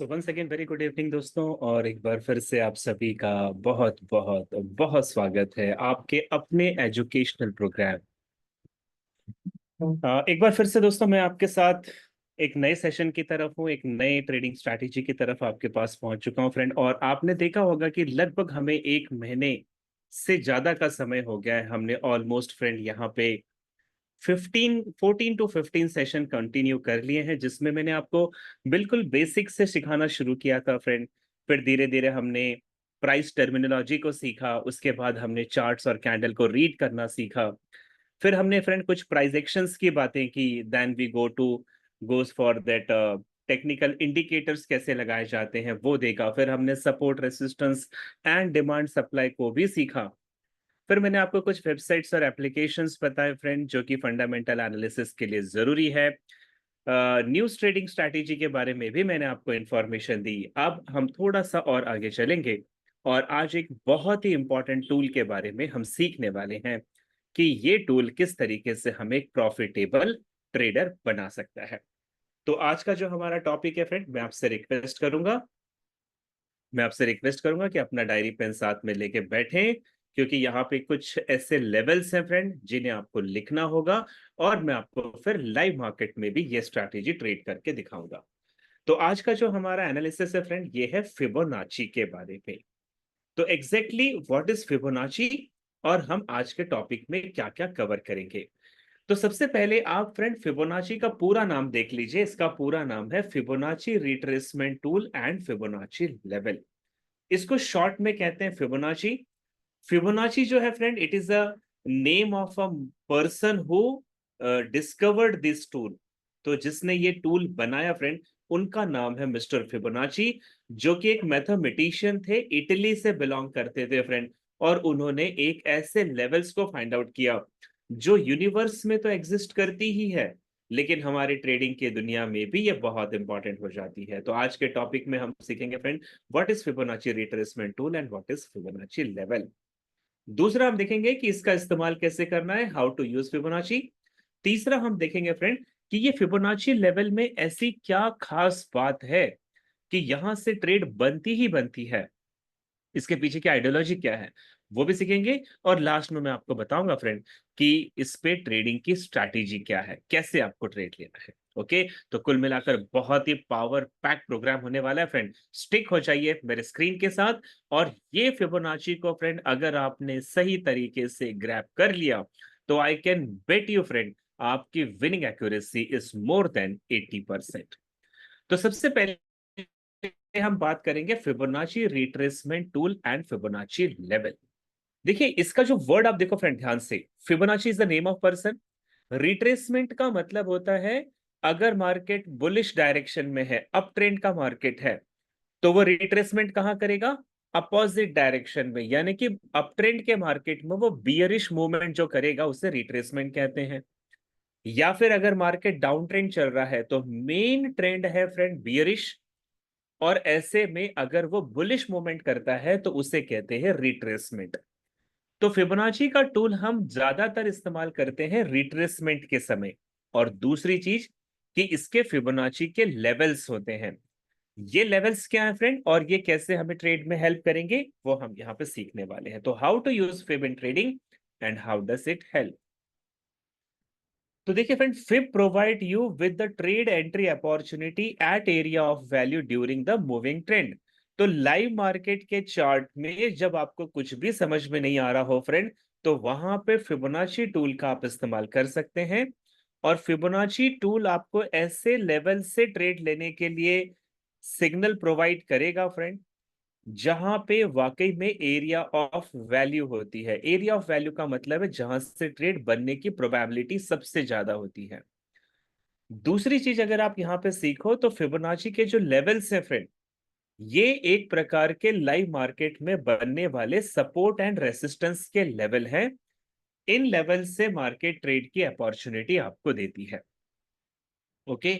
सो once again very good evening दोस्तों। और एक बार फिर से आप सभी का बहुत बहुत बहुत स्वागत है आपके अपने एजुकेशनल प्रोग्राम। एक बार फिर से दोस्तों मैं आपके साथ एक नए सेशन की तरफ हूँ, एक नए ट्रेडिंग स्ट्रैटेजी की तरफ आपके पास पहुंच चुका हूँ फ्रेंड। और आपने देखा होगा कि लगभग हमें एक महीने से ज्यादा का समय हो गया है। हमने ऑलमोस्ट फ्रेंड यहाँ पे 14 टू 15 सेशन कंटिन्यू कर लिए हैं, जिसमें मैंने आपको बिल्कुल बेसिक से सिखाना शुरू किया था फ्रेंड। फिर धीरे धीरे हमने प्राइस टर्मिनोलॉजी को सीखा, उसके बाद हमने चार्ट्स और कैंडल को रीड करना सीखा। फिर हमने फ्रेंड कुछ प्राइस एक्शंस की बातें की। Then we goes for that technical indicators कैसे लगाए जाते हैं वो देखा। फिर हमने support resistance and demand supply को भी सीखा। फिर मैंने आपको कुछ वेबसाइट्स और एप्लीकेशंस बताए फ्रेंड, जो कि फंडामेंटल एनालिसिस के लिए जरूरी है। न्यूज ट्रेडिंग स्ट्रैटेजी के बारे में भी मैंने आपको इंफॉर्मेशन दी। अब हम थोड़ा सा और आगे चलेंगे और आज एक बहुत ही इंपॉर्टेंट टूल के बारे में हम सीखने वाले हैं कि ये टूल किस तरीके से हमें एक प्रॉफिटेबल ट्रेडर बना सकता है। तो आज का जो हमारा टॉपिक है फ्रेंड, मैं आपसे रिक्वेस्ट करूंगा कि अपना डायरी पेन साथ में लेके बैठें, क्योंकि यहाँ पे कुछ ऐसे लेवल्स हैं फ्रेंड जिन्हें आपको लिखना होगा। और मैं आपको फिर लाइव मार्केट में भी ये स्ट्रैटेजी ट्रेड करके दिखाऊंगा। तो आज का जो हमारा एनालिसिस है फ्रेंड, ये है फिबोनाची के बारे में। तो एग्जैक्टली व्हाट इज फिबोनाची और हम आज के टॉपिक में क्या क्या कवर करेंगे। तो सबसे पहले आप फ्रेंड फिबोनाची का पूरा नाम देख लीजिए। इसका पूरा नाम है Fibonacci retracement tool and Fibonacci level. इसको शॉर्ट में कहते हैं फिबोनाची। फिबोनाची जो है friend, it is a name of a person who discovered this tool. तो जिसने ये टूल बनाया फ्रेंड, उनका नाम है मिस्टर फिबोनाची, जो कि एक मैथमेटिशियन थे, इटली से बिलोंग करते थे फ्रेंड। और उन्होंने एक ऐसे लेवल्स को फाइंड आउट किया जो यूनिवर्स में तो एग्जिस्ट करती ही है, लेकिन हमारे ट्रेडिंग की दुनिया में भी ये बहुत इंपॉर्टेंट हो जाती है। तो आज के टॉपिक में हम सीखेंगे friend, what is Fibonacci retracement tool and what is Fibonacci level. दूसरा हम देखेंगे कि इसका इस्तेमाल कैसे करना है, हाउ टू यूज फिबोनाची। तीसरा हम देखेंगे फ्रेंड कि ये फिबोनाची लेवल में ऐसी क्या खास बात है कि यहां से ट्रेड बनती ही बनती है, इसके पीछे की आइडियोलॉजी क्या है वो भी सीखेंगे। और लास्ट में मैं आपको बताऊंगा फ्रेंड कि इस पे ट्रेडिंग की स्ट्रैटेजी क्या है, कैसे आपको ट्रेड लेना है। ओके, तो कुल मिलाकर बहुत ही पावर पैक प्रोग्राम होने वाला है फ्रेंड। स्टिक हो जाइए मेरे स्क्रीन के साथ। और ये फिबोनाची को फ्रेंड अगर आपने सही तरीके से ग्रैब कर लिया, तो I can bet you friend, आपकी winning accuracy is more than 80%। तो सबसे पहले हम बात करेंगे Fibonacci retracement tool and Fibonacci level. देखिए इसका जो वर्ड आप देखो फ्रेंड ध्यान से, Fibonacci is the name of person. Retracement का मतलब होता है, अगर मार्केट बुलिश डायरेक्शन में है, अप ट्रेंड का मार्केट है, तो वो रिट्रेसमेंट कहां करेगा? अपोजिट डायरेक्शन में। यानी कि अप ट्रेंड के मार्केट में वो बियरिश मूवमेंट जो करेगा उसे रिट्रेसमेंट कहते हैं। या फिर अगर मार्केट डाउन ट्रेंड चल रहा है तो मेन ट्रेंड है फ्रेंड बियरिश, और ऐसे में अगर वो बुलिश मूवमेंट करता है तो उसे कहते हैं रिट्रेसमेंट। तो फिबोनाची का टूल हम ज्यादातर इस्तेमाल करते हैं रिट्रेसमेंट के समय। और दूसरी चीज कि इसके फिबोनाची के लेवल्स होते हैं। ये लेवल्स क्या है फ्रेंड और ये कैसे हमें ट्रेड में हेल्प करेंगे, वो हम यहाँ पे सीखने वाले हैं। तो how to use fib in trading and how does it help. तो देखिए friend, fib provide you with the trade entry opportunity at area of value during the moving trend. तो लाइव मार्केट के चार्ट में जब आपको कुछ भी समझ में नहीं आ रहा हो फ्रेंड, तो वहां पे फिबोनाची टूल का आप इस्तेमाल कर सकते हैं। और फिबोनाची टूल आपको ऐसे लेवल से ट्रेड लेने के लिए सिग्नल प्रोवाइड करेगा फ्रेंड, जहां पे वाकई में एरिया ऑफ वैल्यू होती है। एरिया ऑफ वैल्यू का मतलब है जहां से ट्रेड बनने की प्रोबेबिलिटी सबसे ज्यादा होती है। दूसरी चीज अगर आप यहां पे सीखो तो फिबोनाची के जो लेवल्स हैं फ्रेंड, ये एक प्रकार के लाइव मार्केट में बनने वाले सपोर्ट एंड रेसिस्टेंस के लेवल हैं। इन लेवल से मार्केट ट्रेड की अपॉर्चुनिटी आपको देती है। ओके,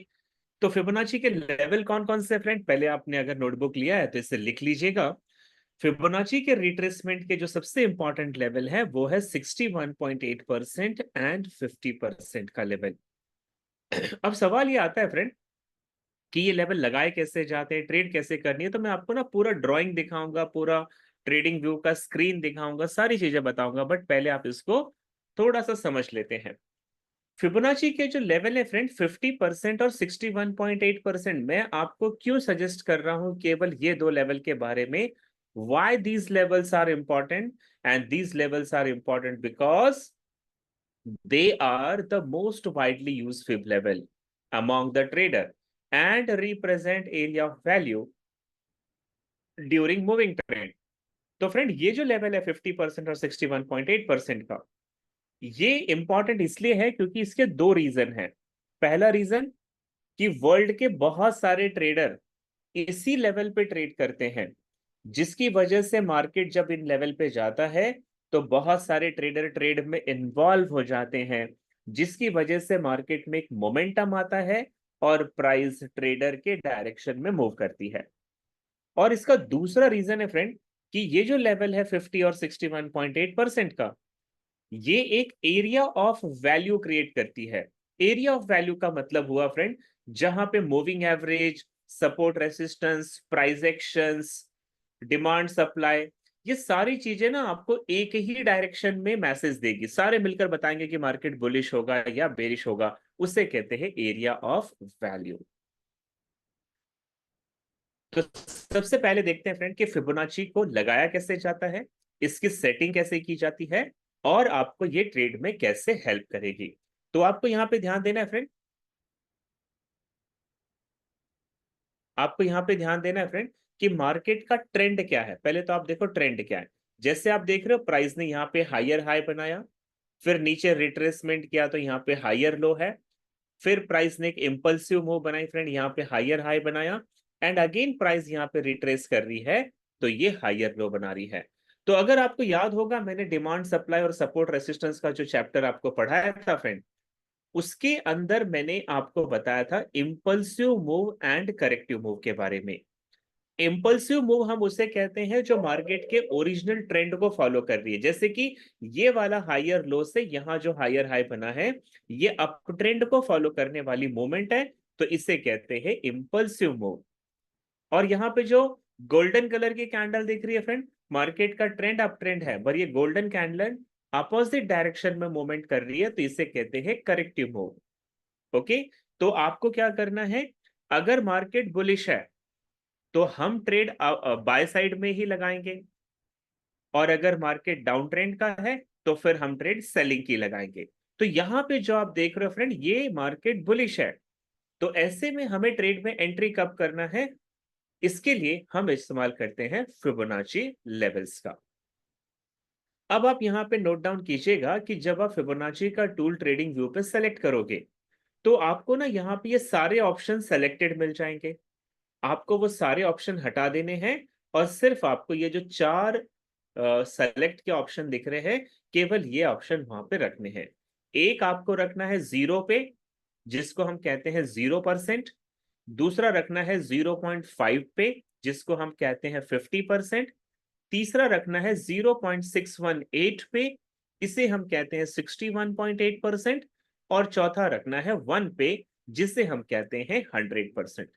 तो फिबोनाची के लेवल कौन कौन से फ्रेंड, पहले आपने अगर नोटबुक लिया है तो इसे लिख लीजिएगा। फिबोनाची के रिट्रेसमेंट के जो सबसे इंपॉर्टेंट लेवल है वो है 61.8% एंड 50% का लेवल। अब सवाल ये आता है फ्रेंड कि ये लेवल लगाए कैसे जाते हैं, ट्रेड कैसे करनी है, तो मैं आपको ना पूरा ड्राइंग दिखाऊंगा, पूरा ट्रेडिंग व्यू का स्क्रीन दिखाऊंगा, सारी चीजें बताऊंगा, बट पहले आप इसको थोड़ा सा समझ लेते हैं। फिबोनाची के जो लेवल है फ्रेंड 50% और 61.8%, मैं आपको क्यों सजेस्ट कर रहा हूं केवल ये दो लेवल के बारे में? Why these levels are important? And these levels are important because they are the most widely used fib level among the trader and represent area of value during moving trend. तो friend ये जो level है 50% और 61.8% का, ये important इसलिए है क्योंकि इसके दो रीजन हैं। पहला रीजन कि वर्ल्ड के बहुत सारे ट्रेडर इसी लेवल पे ट्रेड करते हैं, जिसकी वजह से मार्केट जब इन लेवल पे जाता है तो बहुत सारे ट्रेडर ट्रेड में इन्वॉल्व हो जाते हैं, जिसकी वजह से मार्केट में एक मोमेंटम आता है और प्राइस ट्रेडर के डायरेक्शन में मूव करती है। और इसका दूसरा रीजन है फ्रेंड कि ये जो लेवल है 50 और 61.8% का, ये एक एरिया ऑफ वैल्यू क्रिएट करती है। एरिया ऑफ वैल्यू का मतलब हुआ फ्रेंड जहां पे moving average, support resistance, price actions, demand supply, ये सारी चीजें ना आपको एक ही डायरेक्शन में मैसेज देगी, सारे मिलकर बताएंगे कि मार्केट बुलिश होगा या बेरिश होगा। उसे कहते हैं एरिया ऑफ वैल्यू। तो सबसे पहले देखते हैं फ्रेंड कि फिबोनाची को लगाया कैसे जाता है, इसकी सेटिंग कैसे की जाती है, और आपको ये ट्रेड में कैसे हेल्प करेगी। तो आपको यहां पे ध्यान देना है फ्रेंड, आपको यहां पे ध्यान देना है फ्रेंड कि मार्केट का ट्रेंड क्या है। पहले तो आप देखो ट्रेंड क्या है। जैसे आप देख रहे हो प्राइस ने यहाँ पे हायर हाई बनाया, फिर नीचे रिट्रेसमेंट किया तो यहाँ पे हायर लो है, फिर प्राइस ने एक इंपल्सिव मूव बनाई फ्रेंड, यहाँ पे हायर हाई बनाया, एंड अगेन प्राइस यहाँ पे रिट्रेस कर रही है तो ये हायर लो बना रही है। तो अगर आपको याद होगा मैंने डिमांड सप्लाई और सपोर्ट रेसिस्टेंस का जो चैप्टर आपको पढ़ाया था फ्रेंड, उसके अंदर मैंने आपको बताया था impulsive move and corrective move के बारे में। इंपल्सिव मूव हम उसे कहते हैं जो मार्केट के ओरिजिनल ट्रेंड को फॉलो कर रही है, जैसे कि ये वाला हायर लो से यहाँ जो हायर हाई बना है, ये अप ट्रेंड को फॉलो करने वाली मूवमेंट है, तो इसे कहते हैं इंपल्सिव मूव। और यहाँ पे जो गोल्डन कलर की कैंडल दिख रही है फ्रेंड, मार्केट का ट्रेंड अप ट्रेंड है, पर ये गोल्डन कैंडल अपोजिट डायरेक्शन में मूवमेंट कर रही है, तो इसे कहते हैं करेक्टिव मूव। ओके, तो आपको क्या करना है, अगर मार्केट बुलिश है तो हम ट्रेड बाय साइड में ही लगाएंगे, और अगर मार्केट डाउन ट्रेंड का है तो फिर हम ट्रेड सेलिंग की लगाएंगे। तो यहाँ पे जो आप देख रहे हो फ्रेंड, ये मार्केट बुलिश है, तो ऐसे में हमें ट्रेड में एंट्री कब करना है, इसके लिए हम इस्तेमाल करते हैं फिबोनाची लेवल्स का। अब आप यहाँ पे नोट डाउन कीजिएगा कि जब आप फिबोनाची का टूल ट्रेडिंग व्यू पे सेलेक्ट करोगे तो आपको ना यहाँ पे ये सारे ऑप्शन सेलेक्टेड मिल जाएंगे। आपको वो सारे ऑप्शन हटा देने हैं और सिर्फ आपको ये जो चार सेलेक्ट के ऑप्शन दिख रहे हैं, केवल ये ऑप्शन वहां पे रखने हैं। एक आपको रखना है 0 पे, जिसको हम कहते हैं 0%। दूसरा रखना है 0.5 पे, जिसको हम कहते हैं 50%। तीसरा रखना है 0.618 पे, इसे हम कहते हैं 61.8%। और चौथा रखना है 1 पे, जिसे हम कहते हैं 100%।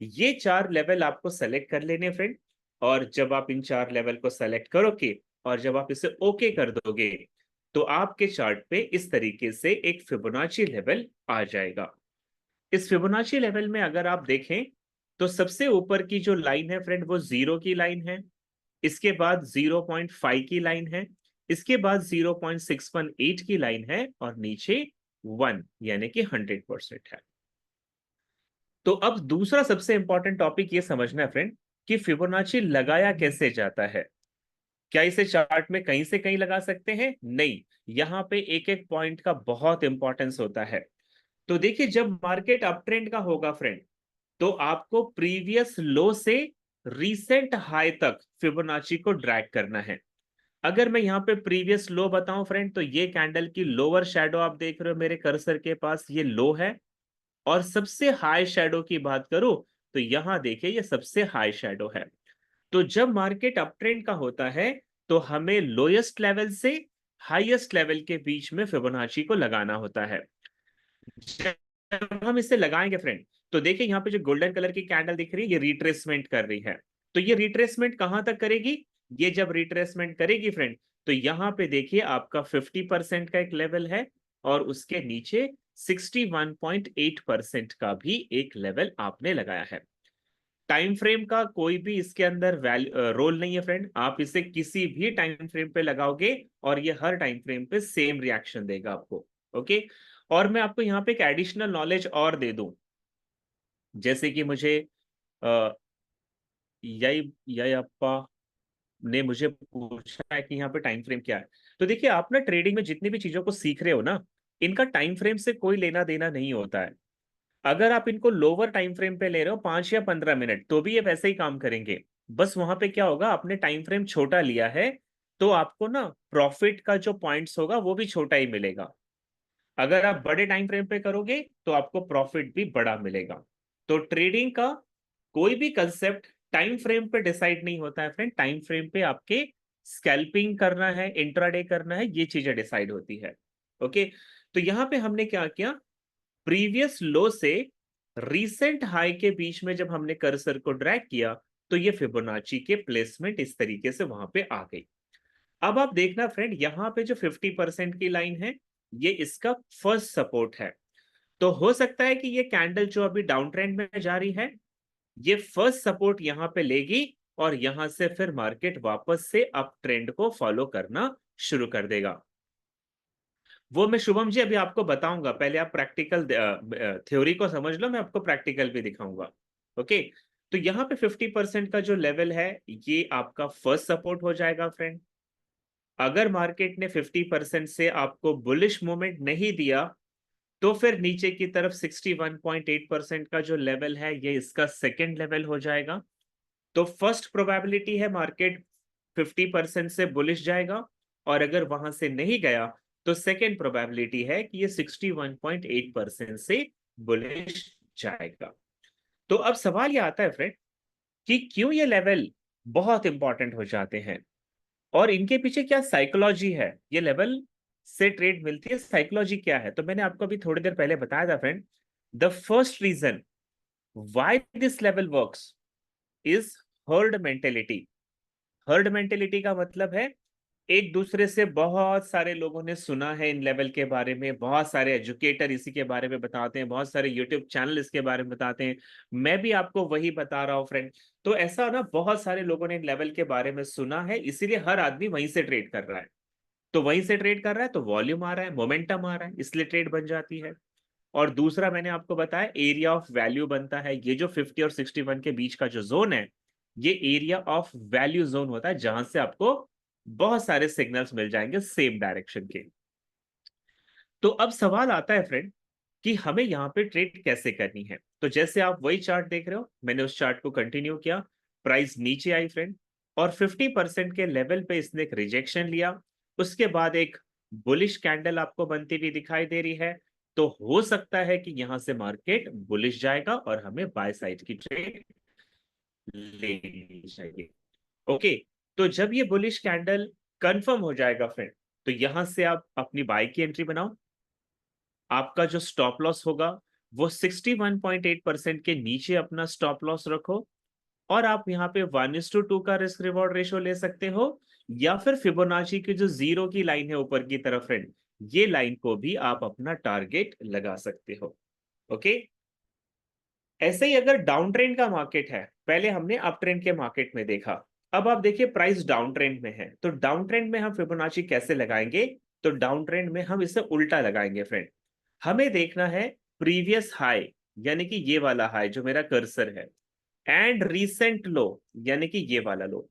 ये चार लेवल आपको सेलेक्ट कर लेने फ्रेंड, और जब आप इन चार लेवल को सेलेक्ट करोगे और जब आप इसे ओके कर दोगे तो आपके चार्ट पे इस तरीके से एक फिबोनाची लेवल आ जाएगा। इस फिबोनाची लेवल में अगर आप देखें तो सबसे ऊपर की जो लाइन है फ्रेंड वो 0 की लाइन है, इसके बाद 0.5 की लाइन है, इसके बाद 0.618 की लाइन है, और नीचे 1 यानी कि 100% है। तो अब दूसरा सबसे इंपॉर्टेंट टॉपिक ये समझना है फ्रेंड कि फिबोनाची लगाया कैसे जाता है। क्या इसे चार्ट में कहीं से कहीं लगा सकते हैं? नहीं, यहां पे एक एक पॉइंट का बहुत इंपॉर्टेंस होता है। तो देखिए जब मार्केट अप ट्रेंड का होगा फ्रेंड, तो आपको प्रीवियस लो से रीसेंट हाई तक फिबोनाची को ड्रैग करना है। अगर मैं यहाँ पे प्रीवियस लो बताऊं फ्रेंड, तो ये कैंडल की लोअर शैडो आप देख रहे हो मेरे कर्सर के पास, ये लो है। और सबसे हाई शैडो की बात करूं तो यहां देखिए ये सबसे हाई शैडो है। तो जब मार्केट अप ट्रेंड का होता है तो हमें लोएस्ट लेवल से हाईएस्ट लेवल के बीच में फिबोनाची को लगाना होता है। जब हम इसे लगाएंगे फ्रेंड, तो देखिए यहाँ पे जो गोल्डन कलर की कैंडल दिख रही है ये रिट्रेसमेंट कर रही है। तो ये रिट्रेसमेंट कहां तक करेगी? ये जब रिट्रेसमेंट करेगी फ्रेंड, तो यहाँ पे देखिए आपका 50% का एक लेवल है और उसके नीचे 61.8% का भी एक लेवल आपने लगाया है। टाइम फ्रेम का कोई भी इसके अंदर रोल नहीं है फ्रेंड, आप इसे किसी भी टाइम फ्रेम पे लगाओगे और ये हर टाइम फ्रेम पे सेम रिएक्शन देगा आपको। ओके, और मैं आपको यहाँ पे एक एडिशनल नॉलेज और दे दूं, जैसे कि मुझे अ, यही यही अप्पा ने मुझे पूछा है कि यहाँ पे टाइम फ्रेम क्या है। तो देखिए आप ना ट्रेडिंग में जितनी भी चीजों को सीख रहे हो ना, इनका टाइम फ्रेम से कोई लेना देना नहीं होता है। अगर आप इनको लोअर टाइम फ्रेम पे ले रहे हो 5 या 15 मिनट, तो भी ये वैसे ही काम करेंगे। बस वहां पे क्या होगा, आपने टाइम फ्रेम छोटा लिया है तो आपको ना प्रॉफिट का जो पॉइंट्स होगा वो भी छोटा ही मिलेगा। अगर आप बड़े टाइम फ्रेम पे करोगे तो आपको प्रॉफिट भी बड़ा मिलेगा। तो ट्रेडिंग का कोई भी कंसेप्ट टाइम फ्रेम पे डिसाइड नहीं होता है फ्रेंड। टाइम फ्रेम पे आपके स्कैल्पिंग करना है, इंट्राडे करना है, ये चीजें डिसाइड होती है। ओके, तो यहां पे हमने क्या किया, प्रीवियस लो से रीसेंट हाई के बीच में जब हमने कर्सर को ड्रैग किया तो ये फिबोनाची के प्लेसमेंट इस तरीके से वहां पे आ गई। अब आप देखना फ्रेंड, यहां पे जो 50% की लाइन है ये इसका फर्स्ट सपोर्ट है। तो हो सकता है कि ये कैंडल जो अभी डाउन ट्रेंड में जा रही है ये फर्स्ट सपोर्ट यहां पे लेगी और यहां से फिर मार्केट वापस से अप ट्रेंड को फॉलो करना शुरू कर देगा। वो मैं शुभम जी अभी आपको बताऊंगा, पहले आप प्रैक्टिकल थ्योरी को समझ लो, मैं आपको प्रैक्टिकल भी दिखाऊंगा। ओके, तो यहाँ पे 50% का जो लेवल है ये आपका फर्स्ट सपोर्ट हो जाएगा फ्रेंड। अगर मार्केट ने 50% से आपको बुलिश मूवमेंट नहीं दिया तो फिर नीचे की तरफ 61.8% का जो लेवल है ये इसका सेकेंड लेवल हो जाएगा। तो फर्स्ट प्रोबेबिलिटी है मार्केट 50% से बुलिश जाएगा, और अगर वहां से नहीं गया तो सेकेंड प्रोबेबिलिटी है कि ये 61.8% से बुलिश जाएगा। तो अब सवाल ये आता है फ्रेंड कि क्यों ये लेवल बहुत इंपॉर्टेंट हो जाते हैं और इनके पीछे क्या साइकोलॉजी है, ये लेवल से ट्रेड मिलती है, साइकोलॉजी क्या है। तो मैंने आपको अभी थोड़ी देर पहले बताया था friend, the first reason why this level works is herd mentality. Herd mentality का मतलब है एक दूसरे से बहुत सारे लोगों ने सुना है इन लेवल के बारे में, बहुत सारे एजुकेटर इसी के बारे में बताते हैं, बहुत सारे यूट्यूब चैनल इसके बारे में बताते हैं, मैं भी आपको वही बता रहा हूँ फ्रेंड। तो ऐसा ना बहुत सारे लोगों ने इन लेवल के बारे में सुना है, इसीलिए हर आदमी वहीं से ट्रेड कर रहा है। तो वहीं से ट्रेड कर रहा है तो वॉल्यूम आ रहा है, मोमेंटम आ रहा है, इसलिए ट्रेड बन जाती है। और दूसरा मैंने आपको बताया एरिया ऑफ वैल्यू बनता है, ये जो 50 और 61 के बीच का जो जोन है ये एरिया ऑफ वैल्यू जोन होता है, जहां से आपको बहुत सारे सिग्नल्स मिल जाएंगे सेम डायरेक्शन के। तो अब सवाल आता है फ्रेंड कि हमें यहाँ पे ट्रेड कैसे करनी है। तो जैसे आप वही चार्ट देख रहे हो, मैंने उस चार्ट को कंटिन्यू किया, प्राइस नीचे आई फ्रेंड और 50% के लेवल पे इसने एक रिजेक्शन लिया, उसके बाद एक बुलिश कैंडल आपको बनती हुई दिखाई दे रही है। तो हो सकता है कि यहां से मार्केट बुलिश जाएगा और हमें बाय साइड की ट्रेड लेनी चाहिए। ओके, तो जब ये बुलिश कैंडल कंफर्म हो जाएगा फ्रेंड, तो यहां से आप अपनी बाय की एंट्री बनाओ। आपका जो स्टॉप लॉस होगा वो 61.8% के नीचे अपना स्टॉप लॉस रखो, और आप यहाँ पे 1:2 का रिस्क रिवॉर्ड रेशो ले सकते हो, या फिर फिबोनाची की जो जीरो की लाइन है ऊपर की तरफ फ्रेंड, ये लाइन को भी आप अपना टारगेट लगा सकते हो। ओके, ऐसे ही अगर डाउन ट्रेंड का मार्केट है, पहले हमने अप ट्रेंड के मार्केट में देखा, अब आप देखिए प्राइस डाउन ट्रेंड में है, तो डाउन ट्रेंड में हम फिबोनाची कैसे लगाएंगे? तो डाउन ट्रेंड में हम इसे उल्टा लगाएंगे फ्रेंड। हमें देखना है प्रीवियस हाई, यानी कि ये वाला हाई जो मेरा कर्सर है, एंड रीसेंट लो, यानी कि ये वाला लो।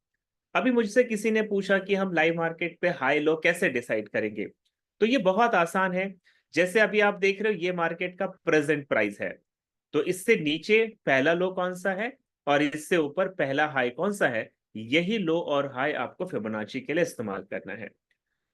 अभी मुझसे किसी ने पूछा कि हम लाइव मार्केट पे हाई लो कैसे डिसाइड करेंगे? तो ये बहुत आसान है। जैसे अभी आप देख रहे हो ये मार्केट का प्रेजेंट प्राइस है, तो इससे नीचे पहला लो कौन सा है और इससे ऊपर पहला हाई कौन सा है, यही लो और हाई आपको फिबोनाची के लिए इस्तेमाल करना है।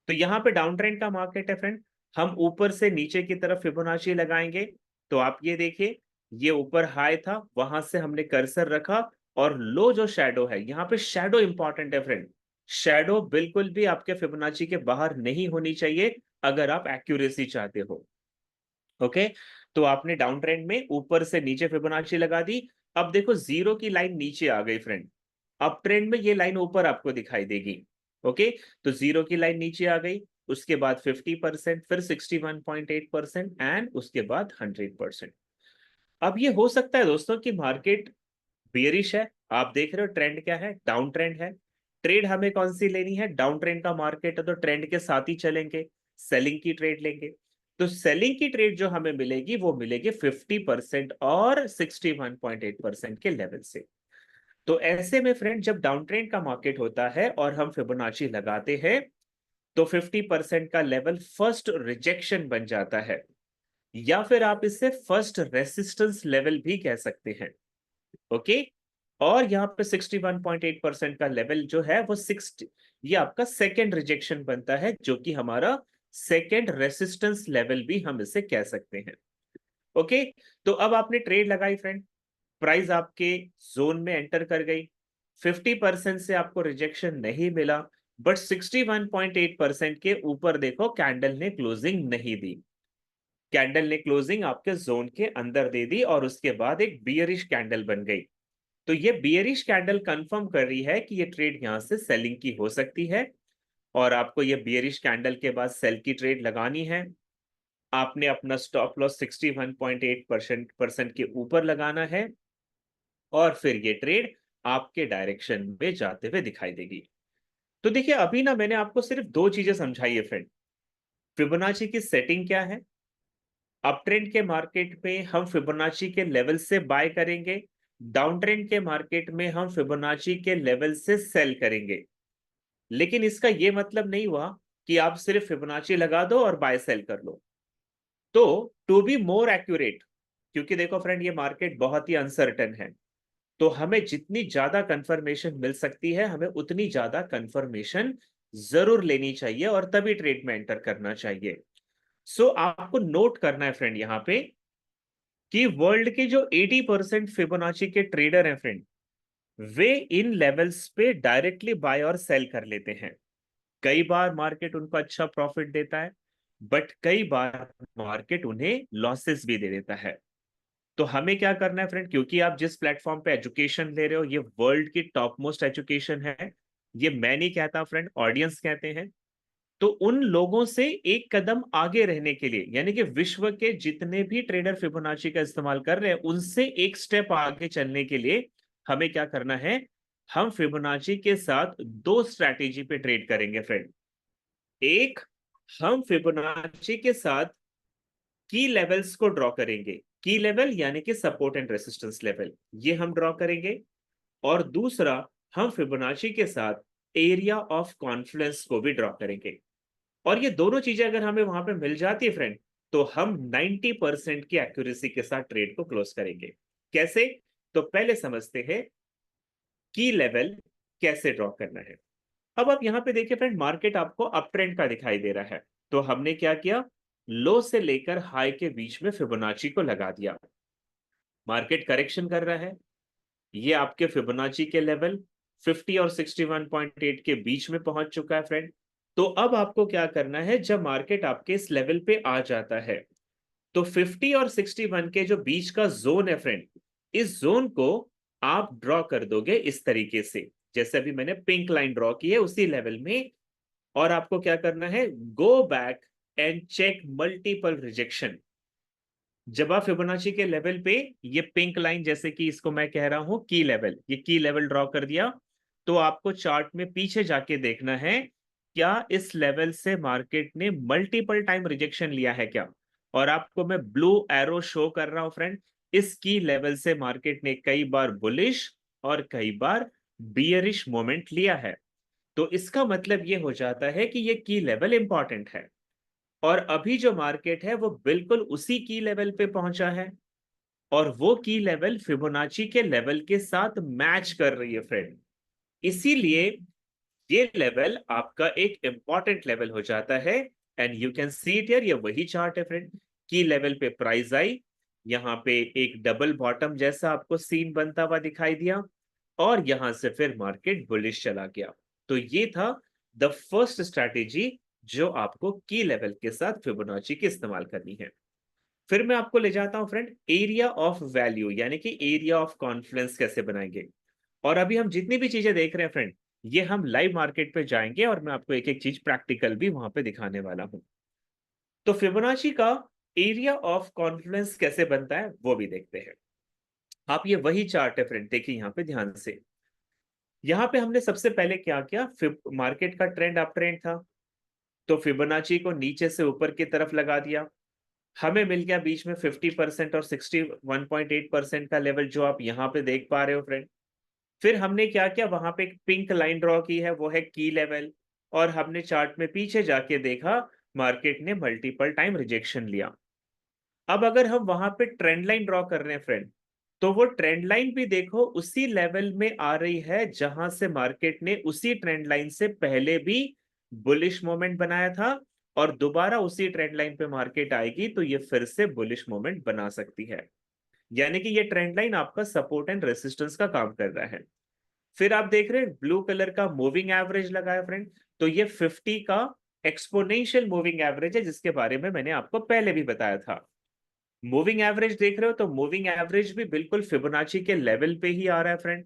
तो यहाँ पे डाउन ट्रेंड का मार्केट है फ्रेंड, हम ऊपर से नीचे की तरफ फिबोनाची लगाएंगे। तो आप ये देखिए, ये ऊपर हाई था, वहां से हमने कर्सर रखा, और लो जो शैडो है, यहाँ पे शैडो इंपॉर्टेंट है फ्रेंड। शैडो बिल्कुल भी आपके फिबोनाची के बाहर नहीं होनी चाहिए अगर आप एक्यूरेसी चाहते हो। ओके, तो आपने डाउन ट्रेंड में ऊपर से नीचे फिबोनाची लगा दी। अब देखो जीरो की लाइन नीचे आ गई फ्रेंड, अप ट्रेंड में ये लाइन ऊपर आपको दिखाई देगी। ओके, तो जीरो की लाइन नीचे आ गई, उसके बाद 50%, फिर 61.8% एंड उसके बाद 100%। अब ये हो सकता है दोस्तों कि मार्केट बियरिश है, आप देख रहे हो ट्रेंड क्या है, डाउन ट्रेंड है। ट्रेड हमें कौन सी लेनी है, डाउन ट्रेंड का मार्केट है तो ट्रेंड के साथ ही चलेंगे, सेलिंग की ट्रेड लेंगे। तो सेलिंग की ट्रेड जो हमें मिलेगी वो मिलेगी 50% और 61.8% के लेवल से। तो ऐसे में फ्रेंड जब डाउन ट्रेंड का मार्केट होता है और हम फिबोनाची लगाते हैं तो 50% का लेवल फर्स्ट रिजेक्शन बन जाता है, या फिर आप इसे फर्स्ट रेसिस्टेंस लेवल भी कह सकते हैं। ओके, और यहाँ पे 61.8% का लेवल जो है वो 60, ये आपका सेकेंड रिजेक्शन बनता है, जो कि हमारा सेकेंड रेसिस्टेंस लेवल भी हम इसे कह सकते हैं। ओके, तो अब आपने ट्रेड लगाई फ्रेंड, प्राइस आपके जोन में एंटर कर गई, 50% से आपको रिजेक्शन नहीं मिला, बट 61.8% के ऊपर देखो कैंडल ने क्लोजिंग नहीं दी, कैंडल ने क्लोजिंग आपके जोन के अंदर दे दी और उसके बाद एक बियरिश कैंडल बन गई। तो ये बियरिश कैंडल कंफर्म कर रही है कि ये ट्रेड यहां से सेलिंग की हो सकती है, और आपको ये बियरिश कैंडल के बाद सेल की ट्रेड लगानी है। आपने अपना स्टॉप लॉस 61.8% के ऊपर लगाना है, और फिर ये ट्रेड आपके डायरेक्शन में जाते हुए दिखाई देगी। तो देखिए अभी ना मैंने आपको सिर्फ दो चीजें समझाई है फ्रेंड, फिबोनाची की सेटिंग क्या है, अप ट्रेंड के मार्केट में हम फिबोनाची के लेवल से बाय करेंगे, डाउन ट्रेंड के मार्केट में हम फिबोनाची के लेवल से सेल करेंगे। लेकिन इसका यह मतलब नहीं हुआ कि आप सिर्फ फिबोनाची लगा दो और बाय सेल कर लो। तो टू बी मोर एक्यूरेट, क्योंकि देखो फ्रेंड ये मार्केट बहुत ही अनसर्टन है, तो हमें जितनी ज्यादा कंफर्मेशन मिल सकती है हमें उतनी ज्यादा कंफर्मेशन जरूर लेनी चाहिए और तभी ट्रेड में एंटर करना चाहिए। सो आपको नोट करना है फ्रेंड यहाँ पे कि वर्ल्ड के जो 80% फिबोनाची के ट्रेडर हैं फ्रेंड, वे इन लेवल्स पे डायरेक्टली बाय और सेल कर लेते हैं। कई बार मार्केट उनको अच्छा प्रॉफिट देता है, बट कई बार मार्केट उन्हें लॉसेस भी दे देता है। तो हमें क्या करना है फ्रेंड, क्योंकि आप जिस प्लेटफॉर्म पे एजुकेशन ले रहे हो ये वर्ल्ड की टॉप मोस्ट एजुकेशन है, ये मैं नहीं कहता फ्रेंड, ऑडियंस कहते हैं। तो उन लोगों से एक कदम आगे रहने के लिए, यानी कि विश्व के जितने भी ट्रेडर फिबोनाची का इस्तेमाल कर रहे हैं उनसे एक स्टेप आगे चलने के लिए हमें क्या करना है, हम फिबोनाची के साथ दो स्ट्रैटेजी पे ट्रेड करेंगे फ्रेंड। एक, हम फिबोनाची के साथ की लेवल्स को ड्रॉ करेंगे, की लेवल यानी कि सपोर्ट एंड रेसिस्टेंस लेवल, ये हम ड्रॉ करेंगे। और दूसरा, हम फिबोनाची के साथ एरिया ऑफ कॉन्फ्लुएंस को भी ड्रॉ करेंगे। और ये दोनों चीजें अगर हमें वहां पे मिल जाती है फ्रेंड, तो हम 90% की एक्यूरेसी के साथ ट्रेड को क्लोज करेंगे। कैसे, तो पहले समझते हैं की लेवल कैसे ड्रॉ करना है। अब आप यहां पे देखिए फ्रेंड, मार्केट आपको अप ट्रेंड का दिखाई दे रहा है, तो हमने क्या किया, लो से लेकर हाई के बीच में फिबोनाची को लगा दिया। मार्केट करेक्शन कर रहा है, ये आपके फिबोनाची के लेवल 50 और 61.8 के बीच में पहुंच चुका है फ्रेंड। तो अब आपको क्या करना है, जब मार्केट आपके इस लेवल पे आ जाता है तो 50 और 61 के जो बीच का जोन है फ्रेंड, इस जोन को आप ड्रॉ कर दोगे इस तरीके से, जैसे अभी मैंने पिंक लाइन ड्रॉ की है उसी लेवल में। और आपको क्या करना है, go back and check multiple rejection. जब आप फिबोनाची के लेवल पे ये पिंक लाइन, जैसे कि इसको मैं कह रहा हूं की लेवल, ये की लेवल ड्रॉ कर दिया, तो आपको चार्ट में पीछे जाके देखना है क्या इस लेवल से मार्केट ने मल्टीपल टाइम रिजेक्शन लिया है क्या। और आपको मैं ब्लू एरो शो कर रहा हूं फ्रेंड, इस की लेवल से मार्केट ने कई बार बुलिश और कई बार बियरिश मोमेंट लिया है। तो इसका मतलब ये हो जाता है कि ये की लेवल इंपॉर्टेंट है, और अभी जो मार्केट है वो बिल्कुल उसी की लेवल पे पहुंचा है, और वो की लेवल फिबोनाची के लेवल के साथ मैच कर रही है फ्रेंड। इसीलिए ये लेवल आपका एक इंपॉर्टेंट लेवल हो जाता है। And you can see it here, ये वही चार्ट है फ्रेंड, की लेवल पे प्राइस आई, यहाँ पे एक डबल बॉटम जैसा आपको सीन बनता हुआ दिखाई दिया, और यहां से फिर मार्केट बुलिश चला गया। तो ये था द फर्स्ट स्ट्रैटेजी जो आपको की लेवल के साथ फिबोनाची की इस्तेमाल करनी है। फिर मैं आपको ले जाता हूं फ्रेंड एरिया ऑफ वैल्यू, यानी कि एरिया ऑफ कॉन्फ्लुएंस कैसे बनाएंगे। और अभी हम जितनी भी चीजें देख रहे हैं फ्रेंड, ये हम लाइव मार्केट पे जाएंगे और मैं आपको एक एक चीज प्रैक्टिकल भी वहां पे दिखाने वाला हूं। तो फिबोनाची का एरिया ऑफ कॉन्फ्लुएंस कैसे बनता है वो भी देखते हैं। आप ये वही चार्ट है फ्रेंड, देखिए यहाँ पे ध्यान से। यहाँ पे हमने सबसे पहले क्या किया, मार्केट का ट्रेंड अप ट्रेंड था, तो फिबोनाची को नीचे से ऊपर की तरफ लगा दिया। हमें मिल गया बीच में 50% और 61.8% का लेवल, जो आप यहाँ पे देख पा रहे हो फ्रेंड। फिर हमने क्या किया, वहां पे एक पिंक लाइन ड्रॉ की है, वो है की लेवल। और हमने चार्ट में पीछे जाके देखा, मार्केट ने मल्टीपल टाइम रिजेक्शन लिया। अब अगर हम वहां पे ट्रेंड लाइन ड्रॉ कर रहे हैं फ्रेंड, तो वो ट्रेंड लाइन भी देखो उसी लेवल में आ रही है जहां से मार्केट ने उसी ट्रेंड लाइन से पहले भी बुलिश मोमेंट बनाया था। और दोबारा उसी ट्रेंड लाइन पे मार्केट आएगी तो ये फिर से बुलिश मोमेंट बना सकती है। यानी कि ये ट्रेंड लाइन आपका सपोर्ट एंड रेसिस्टेंस का काम कर रहा है। फिर आप देख रहे हैं ब्लू कलर का मूविंग एवरेज लगा है फ्रेंड, तो ये 50 का एक्सपोनेंशियल मूविंग एवरेज है, जिसके बारे में मैंने आपको पहले भी बताया था। मूविंग एवरेज देख रहे हो, तो मूविंग एवरेज भी बिल्कुल फिबोनाची के लेवल पे ही आ रहा है फ्रेंड।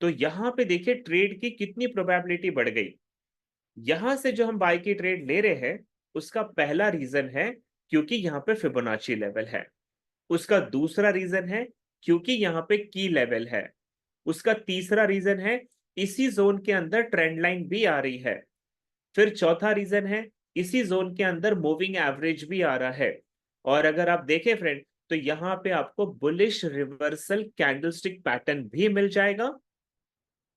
तो यहां पे देखिए ट्रेड की कितनी प्रोबेबिलिटी बढ़ गई। यहां से जो हम बाय की ट्रेड ले रहे हैं, उसका पहला रीजन है क्योंकि यहाँ पे फिबोनाची लेवल है। उसका दूसरा रीजन है क्योंकि यहाँ पे की लेवल है। उसका तीसरा रीजन है इसी जोन के अंदर ट्रेंड लाइन भी आ रही है। फिर चौथा रीजन है इसी जोन के अंदर मूविंग एवरेज भी आ रहा है। और अगर आप देखें फ्रेंड, तो यहां पे आपको बुलिश रिवर्सल कैंडलस्टिक पैटर्न भी मिल जाएगा।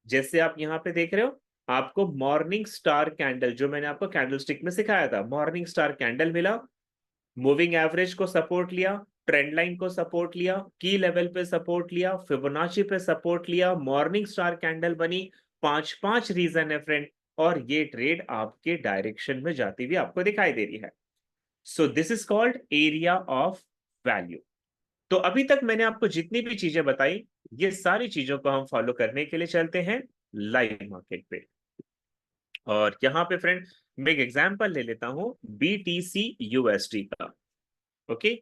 जैसे आप यहां पे देख रहे हो, आपको मॉर्निंग स्टार कैंडल, जो मैंने आपको कैंडलस्टिक में सिखाया था, मॉर्निंग स्टार कैंडल मिला, मूविंग एवरेज को सपोर्ट लिया, ट्रेंड लाइन को सपोर्ट लिया, की लेवल पे सपोर्ट लिया, फिबोनाची पे सपोर्ट लिया, मॉर्निंग स्टार कैंडल बनी। पांच पांच रीजन है फ्रेंड, और ये ट्रेड आपके डायरेक्शन में जाती हुई आपको दिखाई दे रही है। So this is called area of value. तो अभी तक मैंने आपको जितनी भी चीजें बताई, ये सारी चीजों को हम फॉलो करने के लिए चलते हैं लाइव मार्केट पे। और यहाँ पे फ्रेंड मैं एक एग्जांपल ले लेता हूं बीटीसी यूएसडी का। ओके,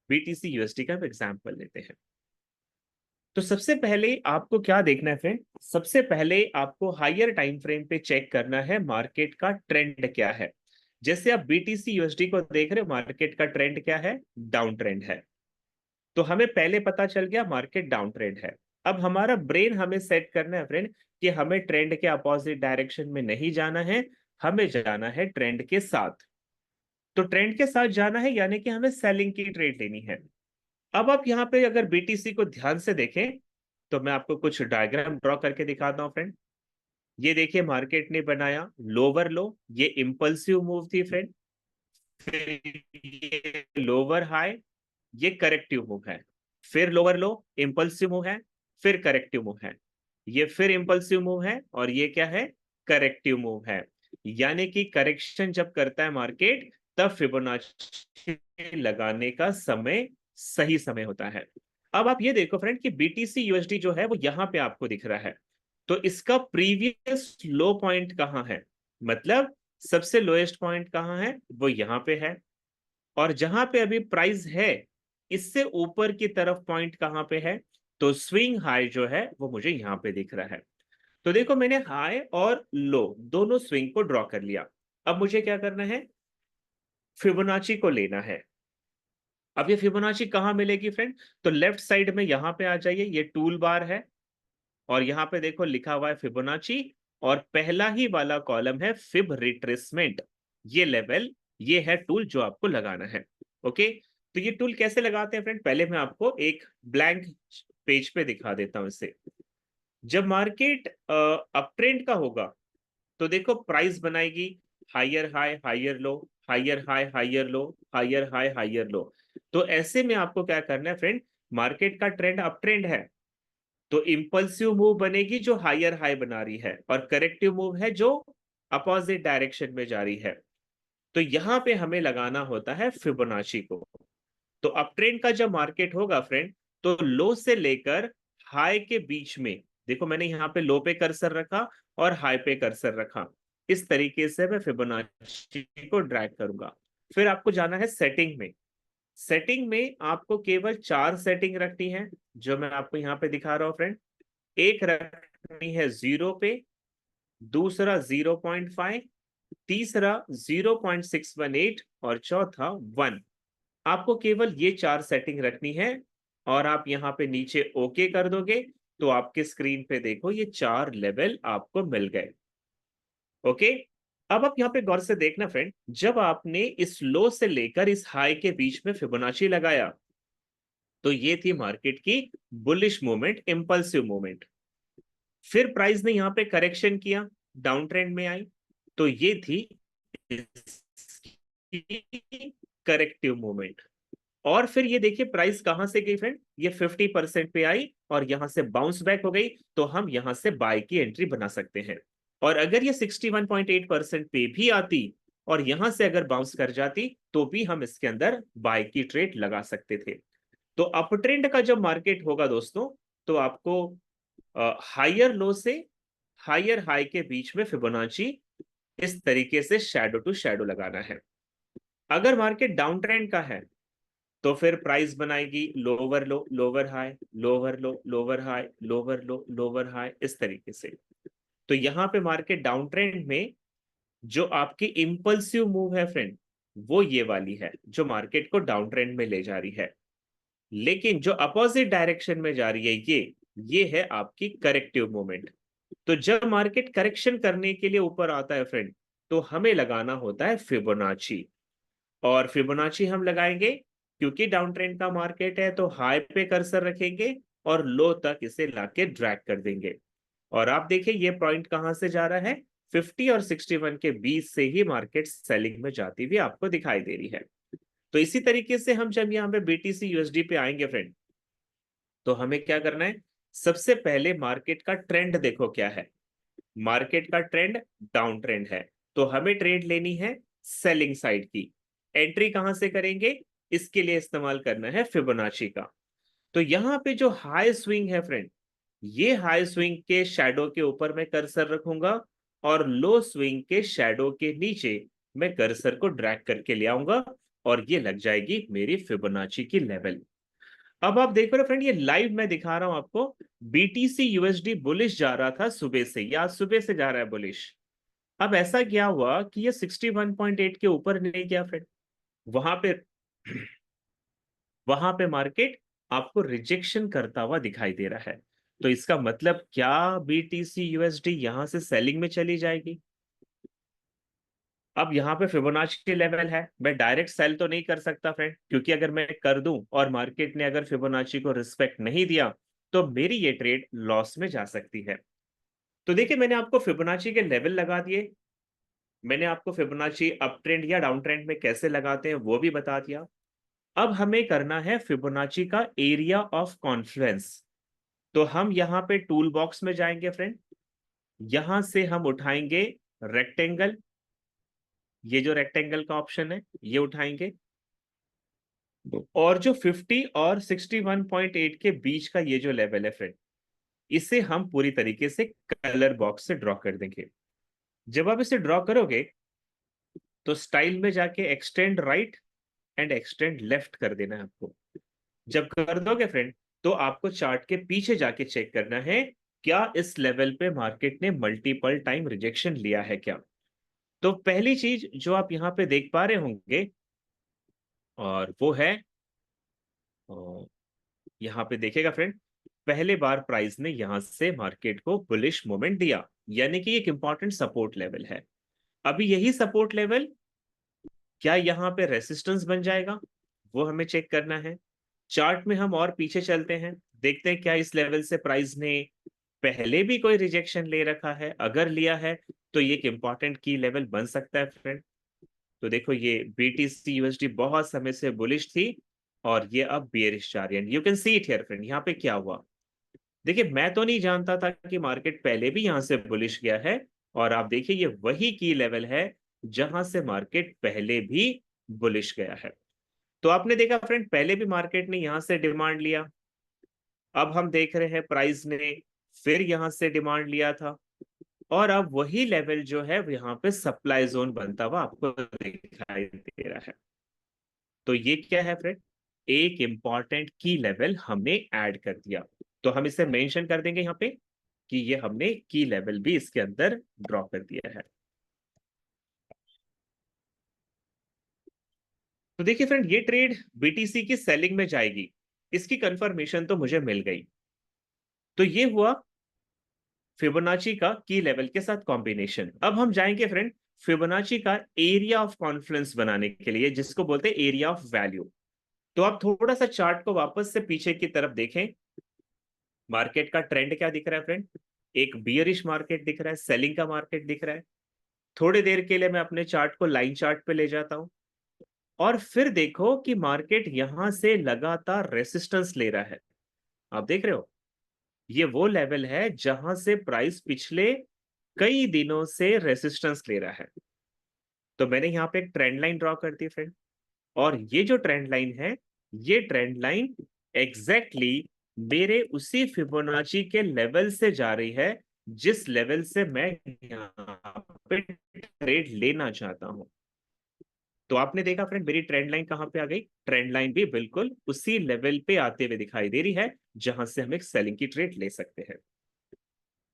बीटीसी यूएसडी का एग्जांपल लेते हैं। तो सबसे पहले आपको क्या देखना है फ्रेंड, सबसे पहले आपको हायर टाइम फ्रेम पे चेक करना है मार्केट का ट्रेंड क्या है। जैसे आप बीटीसी यूएसडी को देख रहे हो, मार्केट का ट्रेंड क्या है, डाउन ट्रेंड है। तो हमें पहले पता चल गया मार्केट डाउन ट्रेंड है। अब हमारा ब्रेन हमें सेट करना है फ्रेंड कि हमें ट्रेंड के अपोजिट डायरेक्शन में नहीं जाना है, हमें जाना है ट्रेंड के साथ। तो ट्रेंड के साथ जाना है यानी कि हमें सेलिंग की ट्रेड लेनी है। अब आप यहाँ पे अगर बीटीसी को ध्यान से देखें, तो मैं आपको कुछ डायग्राम ड्रॉ करके दिखाता हूँ फ्रेंड। ये देखिए मार्केट ने बनाया लोअर लो, ये इंपल्सिव मूव थी फ्रेंड। फिर ये लोअर हाई, ये करेक्टिव मूव है। फिर लोअर लो, इंपल्सिव मूव है, फिर करेक्टिव मूव है। ये फिर इंपल्सिव मूव है, और ये क्या है, करेक्टिव मूव है। यानी कि करेक्शन जब करता है मार्केट, तब फिबोनाची लगाने का समय सही समय होता है। अब आप ये देखो फ्रेंड कि बीटीसी यूएसडी जो है वो यहां पे आपको दिख रहा है। तो इसका प्रीवियस लो पॉइंट कहां है, मतलब सबसे लोएस्ट पॉइंट कहां है, वो यहां पे है। और जहां पे अभी प्राइस है, इससे ऊपर की तरफ पॉइंट कहां पे है, तो स्विंग हाई जो है वो मुझे यहां पे दिख रहा है। तो देखो मैंने हाई और लो दोनों स्विंग को ड्रॉ कर लिया। अब मुझे क्या करना है, फिबोनाची को लेना है। अब ये फिबोनाची कहां मिलेगी फ्रेंड, तो लेफ्ट साइड में यहां पे आ जाइए, ये टूल बार है, और यहां पे देखो लिखा हुआ है फिबोनाची, और पहला ही वाला कॉलम है फिब रिट्रेसमेंट। ये लेवल, ये है टूल जो आपको लगाना है। ओके, तो ये टूल कैसे लगाते हैं फ्रेंड, पहले मैं आपको एक ब्लैंक पेज पे दिखा देता हूं इसे। जब मार्केट अप ट्रेंड का होगा, तो देखो प्राइस बनाएगी higher high higher low, higher high higher low, higher high higher low. तो ऐसे में आपको क्या करना है फ्रेंड, मार्केट का ट्रेंड अप ट्रेंड है, तो इंपल्सिव मूव बनेगी जो हायर हाई बना रही है, और करेक्टिव मूव है जो अपोजिट डायरेक्शन में जा रही है। तो यहां पे हमें लगाना होता है फिबोनाची को। तो अप ट्रेंड का जब मार्केट होगा फ्रेंड, तो लो से लेकर हाई के बीच में, देखो मैंने यहाँ पे लो पे कर्सर रखा और हाई पे कर्सर रखा, इस तरीके से मैं फिबोनाची को ड्रैग करूंगा। फिर आपको जाना है सेटिंग में। सेटिंग में आपको केवल 4 सेटिंग रखनी है, जो मैं आपको यहाँ पे दिखा रहा हूँ फ्रेंड। एक रखनी है 0 पे, दूसरा 0.5, तीसरा 0.618 और चौथा 1। आपको केवल ये 4 सेटिंग रखनी है और आप यहाँ पे नीचे ओके कर दोगे तो आपके स्क्रीन पे देखो ये 4 लेवल आपको मिल गए। ओके, अब आप यहाँ पे गौर से देखना फ्रेंड, जब आपने इस लो से लेकर इस हाई के बीच में फिबोनाची लगाया तो ये थी मार्केट की बुलिश मूवमेंट, इंपल्सिव मूवमेंट। फिर प्राइस ने यहाँ पे करेक्शन किया, डाउन ट्रेंड में आई, तो ये थी करेक्टिव मूवमेंट। और फिर ये देखिए प्राइस कहां से गई फ्रेंड, ये 50% पे आई और यहां से बाउंस बैक हो गई, तो हम यहां से बाय की एंट्री बना सकते हैं। और अगर ये 61.8% पे भी आती और यहां से अगर बाउंस कर जाती तो भी हम इसके अंदर बाय की ट्रेड लगा सकते थे। तो अप ट्रेंड का जब मार्केट होगा दोस्तों, तो आपको हायर लो से हायर हाई के बीच में फिबोनाची इस तरीके से शैडो टू शैडो लगाना है। अगर मार्केट डाउन ट्रेंड का है तो फिर प्राइस बनाएगी लोअर लो, लोअर हाई, लोअर लो, लोअर हाई, लोअर लो, लोअर हाई, इस तरीके से। तो यहां पे मार्केट डाउन ट्रेंड में जो आपकी इंपल्सिव मूव है फ्रेंड, वो ये वाली है जो मार्केट को डाउन ट्रेंड में ले जा रही है। लेकिन जो अपोजिट डायरेक्शन में जा रही है ये है आपकी करेक्टिव मूवमेंट। तो जब मार्केट करेक्शन करने के लिए ऊपर आता है फ्रेंड, तो हमें लगाना होता है फिबोनाची। और फिबोनाची हम लगाएंगे क्योंकि डाउन ट्रेंड का मार्केट है, तो हाई पे कर्सर रखेंगे और लो तक इसे लाके ड्रैग कर देंगे। और आप देखिए ये पॉइंट कहां से जा रहा है, 50 और 61 के बीच से ही मार्केट सेलिंग में जाती हुई आपको दिखाई दे रही है। तो इसी तरीके से हम जब यहाँ पे बीटीसी यूएसडी पे आएंगे फ्रेंड, तो हमें क्या करना है, सबसे पहले मार्केट का ट्रेंड देखो क्या है। मार्केट का ट्रेंड डाउन ट्रेंड है, तो हमें ट्रेड लेनी है सेलिंग साइड की। एंट्री कहां से करेंगे, इसके लिए इस्तेमाल करना है फिबोनाची का। तो यहां पे जो हाई स्विंग है फ्रेंड, ये हाई स्विंग के शैडो के ऊपर मैं कर्सर रखूंगा और लो स्विंग के शैडो के नीचे मैं कर्सर को ड्रैग करके ले आऊंगा और ये लग जाएगी मेरी फिबोनाची की लेवल। अब आप देख रहे हो फ्रेंड, ये लाइव मैं दिखा रहा हूं आपको। बीटीसी यूएसडी बुलिश जा रहा था सुबह से, या सुबह से जा रहा है बुलिश। अब ऐसा क्या हुआ कि ये 61.8 के ऊपर नहीं गया फ्रेंड, वहां पे वहां पे मार्केट आपको रिजेक्शन करता हुआ दिखाई दे रहा है। तो इसका मतलब क्या, बीटीसी यूएसडी यहां से सेलिंग में चली जाएगी। अब यहाँ पे फिबोनाची लेवल है, मैं डायरेक्ट सेल तो नहीं कर सकता फ्रेंड, क्योंकि अगर मैं कर दूं और मार्केट ने अगर फिबोनाची को रिस्पेक्ट नहीं दिया तो मेरी ये ट्रेड लॉस में जा सकती है। तो देखिए मैंने आपको फिबोनाची के लेवल लगा दिए, मैंने आपको फिबोनाची अप ट्रेंड या डाउन ट्रेंड में कैसे लगाते हैं वो भी बता दिया। अब हमें करना है फिबोनाची का एरिया ऑफ कॉन्फ्लुएंस। तो हम यहाँ पे टूल बॉक्स में जाएंगे फ्रेंड, यहां से हम उठाएंगे रेक्टेंगल, ये जो रेक्टेंगल का ऑप्शन है ये उठाएंगे, और जो 50 और 61.8 के बीच का ये जो लेवल है फ्रेंड, इसे हम पूरी तरीके से कलर बॉक्स से ड्रॉ कर देंगे। जब आप इसे ड्रॉ करोगे तो स्टाइल में जाके extend right and extend left कर देना है आपको। जब कर दोगे फ्रेंड, तो आपको चार्ट के पीछे जाके चेक करना है क्या इस लेवल पे मार्केट ने मल्टीपल टाइम रिजेक्शन लिया है क्या। तो पहली चीज जो आप यहाँ पे देख पा रहे होंगे, और वो है, यहाँ पे देखेगा फ्रेंड, पहले बार प्राइस ने यहां से मार्केट को बुलिश मोमेंट दिया, यानी कि एक इंपॉर्टेंट सपोर्ट लेवल है। अभी यही सपोर्ट लेवल क्या यहाँ पे रेसिस्टेंस बन जाएगा, वो हमें चेक करना है। चार्ट में हम और पीछे चलते हैं, देखते हैं क्या इस लेवल से प्राइस ने पहले भी कोई रिजेक्शन ले रखा है। अगर लिया है तो ये एक इंपॉर्टेंट की लेवल बन सकता है फ्रेंड। तो देखो ये बीटीसी यूएसडी बहुत समय से बुलिश थी और ये अब बेयरिश जा रही है। You can see it here friend, यहाँ पे क्या हुआ, देखिए मैं तो नहीं जानता था कि मार्केट पहले भी यहां से बुलिश गया है, और आप देखिए ये वही की लेवल है जहां से मार्केट पहले भी बुलिश गया है। तो आपने देखा फ्रेंड, पहले भी मार्केट ने यहां से डिमांड लिया, अब हम देख रहे हैं प्राइस ने फिर यहां से डिमांड लिया था, और अब वही लेवल जो है यहाँ पे सप्लाई जोन बनता हुआ आपको दिखाई दे रहा है। तो ये क्या है फ्रेंड, एक इंपॉर्टेंट की लेवल हमने ऐड कर दिया। तो हम इसे मेंशन कर देंगे यहाँ पे कि ये हमने की लेवल भी इसके अंदर ड्रॉ कर दिया है। तो देखिए फ्रेंड, ये ट्रेड बीटीसी की सेलिंग में जाएगी, इसकी कंफर्मेशन तो मुझे मिल गई। तो ये हुआ फिबोनाची का की लेवल के साथ कॉम्बिनेशन। अब हम जाएंगे फ्रेंड फिबोनाची का एरिया ऑफ कॉन्फ्लुएंस बनाने के लिए, जिसको बोलते हैं एरिया ऑफ वैल्यू। तो आप थोड़ा सा चार्ट को वापस से पीछे की तरफ देखें। मार्केट का ट्रेंड क्या दिख रहा है फ्रेंड, एक बियरिश मार्केट दिख रहा है, सेलिंग का मार्केट दिख रहा है। थोड़ी देर के लिए मैं अपने चार्ट को लाइन चार्ट पे ले जाता हूं, और फिर देखो कि मार्केट यहां से लगातार रेसिस्टेंस ले रहा है। आप देख रहे हो, ये वो लेवल है जहां से प्राइस पिछले कई दिनों से रेसिस्टेंस ले रहा है। तो मैंने यहाँ पे एक ट्रेंड लाइन ड्रॉ कर दी फ्रेंड, और ये जो ट्रेंड लाइन है, ये ट्रेंड लाइन एग्जैक्टली मेरे उसी फिबोनाची के लेवल से जा रही है जिस लेवल से मैं यहाँ पे ट्रेड लेना चाहता हूं। तो आपने देखा फ्रेंड, मेरी ट्रेंड लाइन कहां पे आ गई, ट्रेंड लाइन भी बिल्कुल उसी लेवल पे आते हुए दिखाई दे रही है जहां से हम एक सेलिंग की ट्रेड ले सकते हैं।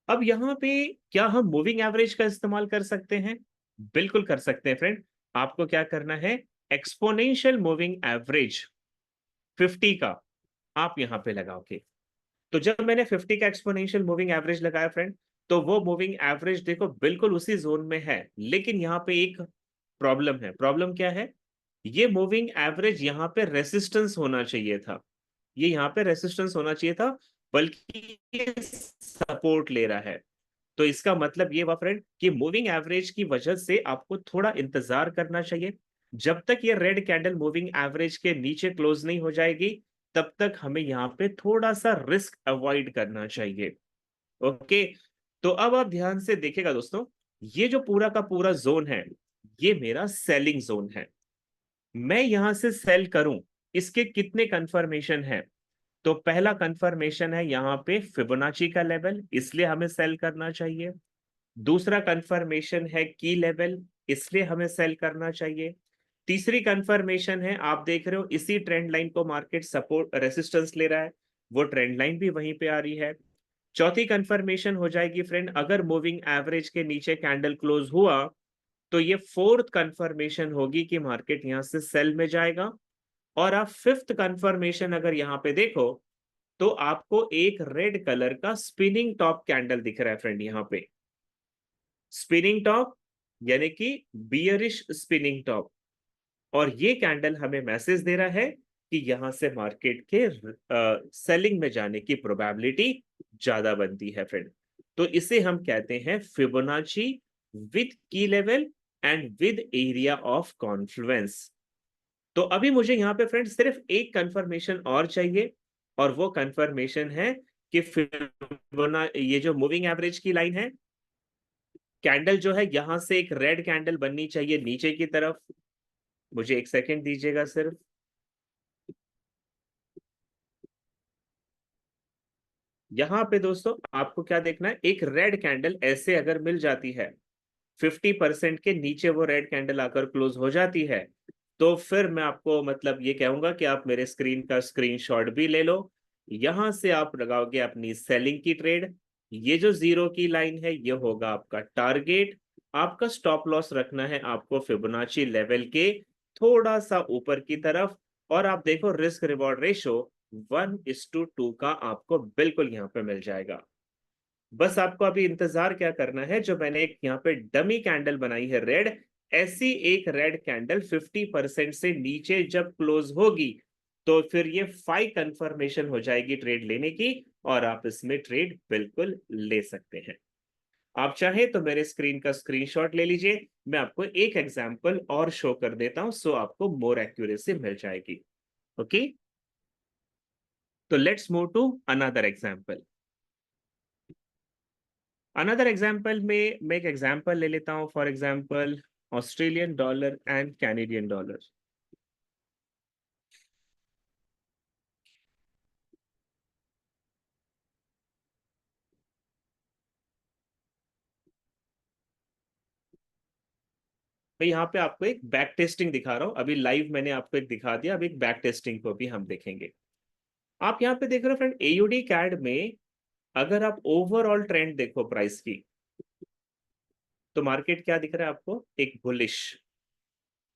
अब यहाँ पे क्या हम मूविंग एवरेज का इस्तेमाल कर सकते हैं? बिल्कुल कर सकते हैं फ्रेंड। आपको क्या करना है, एक्सपोनेंशियल मूविंग एवरेज 50 का आप यहाँ पे लगाओगे। तो जब मैंने 50 का एक्सपोनेंशियल मूविंग एवरेज लगाया फ्रेंड, तो वो मूविंग एवरेज देखो बिल्कुल उसी जोन में है। लेकिन यहाँ पे एक प्रॉब्लम है। प्रॉब्लम क्या है, ये मूविंग एवरेज यहाँ पे रेसिस्टेंस होना चाहिए था, ये यहाँ पे रेसिस्टेंस होना चाहिए था, बल्कि ये सपोर्ट ले रहा है। तो इसका मतलब ये हुआ फ्रेंड कि मूविंग एवरेज की वजह से आपको थोड़ा इंतजार करना चाहिए। जब तक ये रेड कैंडल मूविंग एवरेज के नीचे क्लोज नहीं हो जाएगी, तब तक हमें यहाँ पे थोड़ा सा रिस्क अवॉइड करना चाहिए। ओके, तो अब आप ध्यान से देखिएगा दोस्तों, ये जो पूरा का पूरा जोन है, ये मेरा सेलिंग जोन है। मैं यहां से सेल करूं, इसके कितने कंफर्मेशन है? तो पहला कंफर्मेशन है यहाँ पे फिबोनाची का लेवल, इसलिए हमें सेल करना चाहिए। दूसरा कंफर्मेशन है की लेवल, इसलिए हमें सेल करना चाहिए। तीसरी कंफर्मेशन है, आप देख रहे हो इसी ट्रेंड लाइन को मार्केट सपोर्ट रेसिस्टेंस ले रहा है, वो ट्रेंड लाइन भी वहीं पे आ रही है। चौथी कंफर्मेशन हो जाएगी फ्रेंड, अगर मूविंग एवरेज के नीचे कैंडल क्लोज हुआ, तो ये फोर्थ कंफर्मेशन होगी कि मार्केट यहां से सेल में जाएगा। और आप फिफ्थ कंफर्मेशन अगर यहां पे देखो, तो आपको एक रेड कलर का स्पिनिंग टॉप कैंडल दिख रहा है फ्रेंड यहाँ पे। स्पिनिंग टॉप यानी कि बियरिश स्पिनिंग टॉप, और ये कैंडल हमें मैसेज दे रहा है कि यहां से मार्केट के सेलिंग में जाने की प्रोबेबिलिटी ज्यादा बनती है फ्रेंड। तो इसे हम कहते हैं फिबोनाची विद की level and with area of Confluence. तो अभी मुझे यहाँ पे फ्रेंड सिर्फ एक कंफर्मेशन और चाहिए, और वो कंफर्मेशन है कि फिबोना ये जो मूविंग एवरेज की लाइन है, कैंडल जो है यहां से एक रेड कैंडल बननी चाहिए नीचे की तरफ। मुझे एक सेकंड दीजिएगा सिर्फ। यहां पे दोस्तों आपको क्या देखना है, एक रेड कैंडल ऐसे अगर मिल जाती है, 50% के नीचे वो रेड कैंडल आकर क्लोज हो जाती है, तो फिर मैं आपको मतलब ये कहूंगा कि आप मेरे स्क्रीन का स्क्रीनशॉट भी ले लो। यहां से आप लगाओगे अपनी सेलिंग की ट्रेड। ये जो जीरो की लाइन है, ये होगा आपका टारगेट। आपका स्टॉप लॉस रखना है आपको फिबोनाची लेवल के थोड़ा सा ऊपर की तरफ। और आप देखो रिस्क रिवॉर्ड रेशो 1:2 का आपको बिल्कुल यहाँ पे मिल जाएगा। बस आपको अभी इंतजार क्या करना है, जो मैंने एक यहाँ पे डमी कैंडल बनाई है रेड, ऐसी एक रेड कैंडल 50% से नीचे जब क्लोज होगी, तो फिर ये 5 कंफर्मेशन हो जाएगी ट्रेड लेने की, और आप इसमें ट्रेड बिल्कुल ले सकते हैं। आप चाहे तो मेरे स्क्रीन का स्क्रीनशॉट ले लीजिए, मैं आपको एक एग्जांपल और शो कर देता हूं, सो आपको मोर एक्यूरेसी मिल जाएगी। ओके, तो let's move to another example. Another example में मैं एक एग्जाम्पल ले लेता हूं, for example Australian dollar and Canadian dollar. मैं यहाँ पे आपको एक बैक टेस्टिंग दिखा रहा हूँ, अभी लाइव मैंने आपको एक दिखा दिया, अब एक बैक टेस्टिंग को भी हम देखेंगे। आप यहाँ पे देख रहे हो फ्रेंड, एयूडी कैड में अगर आप ओवरऑल ट्रेंड देखो प्राइस की, तो मार्केट क्या दिख रहा है आपको, एक बुलिश।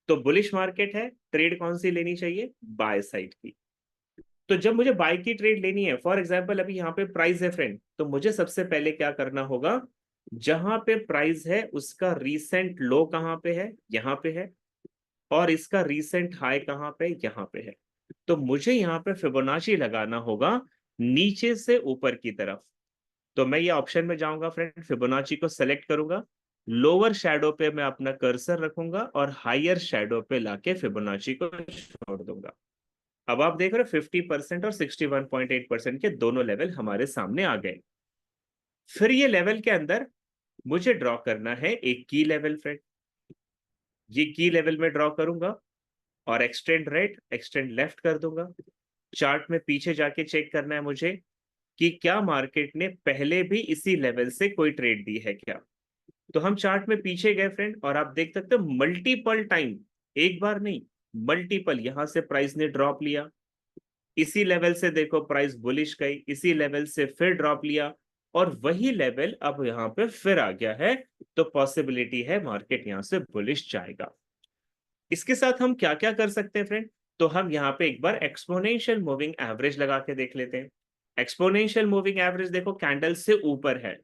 तो बुलिश मार्केट है, ट्रेड कौन सी लेनी चाहिए, बाय साइड की। तो जब मुझे बाय की ट्रेड लेनी है, फॉर एग्जांपल अभी यहाँ पे प्राइस है फ्रेंड, तो मुझे सबसे पहले क्या करना होगा, जहां पे प्राइस है उसका रीसेंट लो कहाँ पे है, यहाँ पे है, और इसका रीसेंट हाई कहाँ पे, यहाँ पे है। तो मुझे यहाँ पे फिबोनाची लगाना होगा नीचे से ऊपर की तरफ। तो मैं ये ऑप्शन में जाऊंगा फ्रेंड, फिबोनाची को सेलेक्ट करूंगा, लोअर शैडो पे मैं अपना कर्सर रखूंगा और हायर शैडो पे लाके फिबोनाची को छोड़ दूंगा। अब आप देख रहे हो 50% और 61.8% के दोनों लेवल हमारे सामने आ गए। फिर ये लेवल के अंदर मुझे ड्रॉ करना है एक की लेवल फ्रेंड। ये की लेवल में ड्रॉ करूंगा और एक्सटेंड राइट एक्सटेंड लेफ्ट कर दूंगा। चार्ट में पीछे जाके चेक करना है मुझे कि क्या मार्केट ने पहले भी इसी लेवल से कोई ट्रेड दी है क्या। तो हम चार्ट में पीछे गए फ्रेंड, और आप देख सकते हो मल्टीपल टाइम, एक बार नहीं, मल्टीपल, यहां से प्राइस ने ड्रॉप लिया, इसी लेवल से देखो प्राइस बुलिश गई, इसी लेवल से फिर ड्रॉप लिया, और वही लेवल अब यहाँ पे फिर आ गया है। तो पॉसिबिलिटी है मार्केट यहां से बुलिश जाएगा। इसके साथ हम क्या क्या कर सकते हैं फ्रेंड, तो हम यहाँ पे एक बार एक्सपोनेंशियल मूविंग एवरेज लगा के देख लेते हैं। एक्सपोनेंशियल मूविंग एवरेज देखो कैंडल से ऊपर है,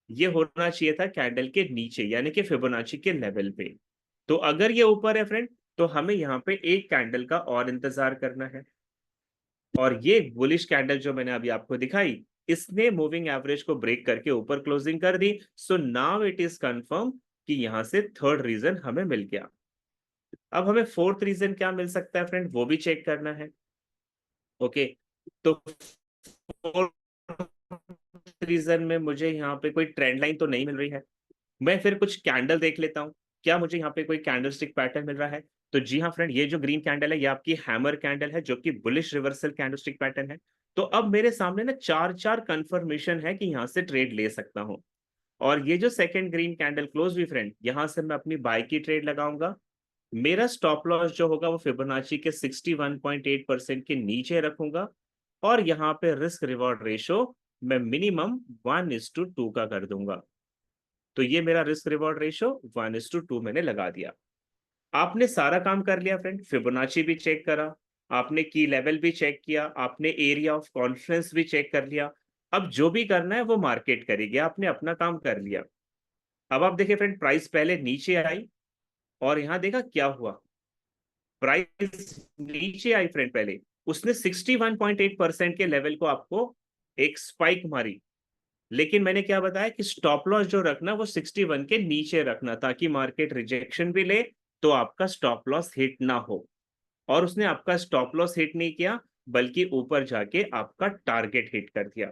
ये होना चाहिए था कैंडल के नीचे, यानी कि फिबोनाची के लेवल पे। तो अगर ये ऊपर है फ्रेंड, तो हमें यहाँ पे एक कैंडल का और इंतजार करना है। और ये बुलिश कैंडल जो मैंने अभी आपको दिखाई, इसने मूविंग एवरेज को ब्रेक करके ऊपर क्लोजिंग कर दी। So now it is confirm कि यहां से थर्ड रीजन हमें मिल गया। अब हमें फोर्थ रीजन क्या मिल सकता है फ्रेंड, वो भी चेक करना है। ओके, तो फोर्थ रीजन में मुझे यहाँ पे कोई ट्रेंड लाइन तो नहीं मिल रही है। मैं फिर कुछ कैंडल देख लेता हूँ, क्या मुझे यहाँ पे कोई कैंडलस्टिक पैटर्न मिल रहा है। तो जी हाँ फ्रेंड, ये जो ग्रीन कैंडल है ये आपकी हैमर कैंडल है, जो कि बुलिश रिवर्सल कैंडलस्टिक पैटर्न है। तो अब मेरे सामने ना चार चार कंफर्मेशन है कि यहाँ से ट्रेड ले सकता हूँ। और ये जो सेकंड ग्रीन कैंडल क्लोज हुई फ्रेंड, यहां से मैं अपनी बाय की ट्रेड लगाऊंगा। मेरा स्टॉप लॉस जो होगा वो फिबोनाची के 61.8% के नीचे रखूंगा, और यहाँ पे रिस्क रिवॉर्ड रेशो मैं मिनिमम 1:2 का कर दूंगा। तो ये मेरा रिस्क रिवॉर्ड रेशो 1:2 मैंने लगा दिया। आपने सारा काम कर लिया फ्रेंड, फिबोनाची भी चेक करा, आपने की लेवल भी चेक किया, आपने एरिया ऑफ कॉन्फ्रेंस भी चेक कर लिया। अब जो भी करना है वो मार्केट करेगी, आपने अपना काम कर लिया। अब आप देखिए फ्रेंड, प्राइस पहले नीचे आई और यहां देखा क्या हुआ, प्राइस नीचे आई फ्रेंड, पहले उसने 61.8% के लेवल को आपको एक स्पाइक मारी। लेकिन मैंने क्या बताया कि स्टॉप लॉस जो रखना वो 61 के नीचे रखना, ताकि मार्केट रिजेक्शन भी ले तो आपका स्टॉप लॉस हिट ना हो। और उसने आपका स्टॉप लॉस हिट नहीं किया, बल्कि ऊपर जाके आपका टारगेट हिट कर दिया।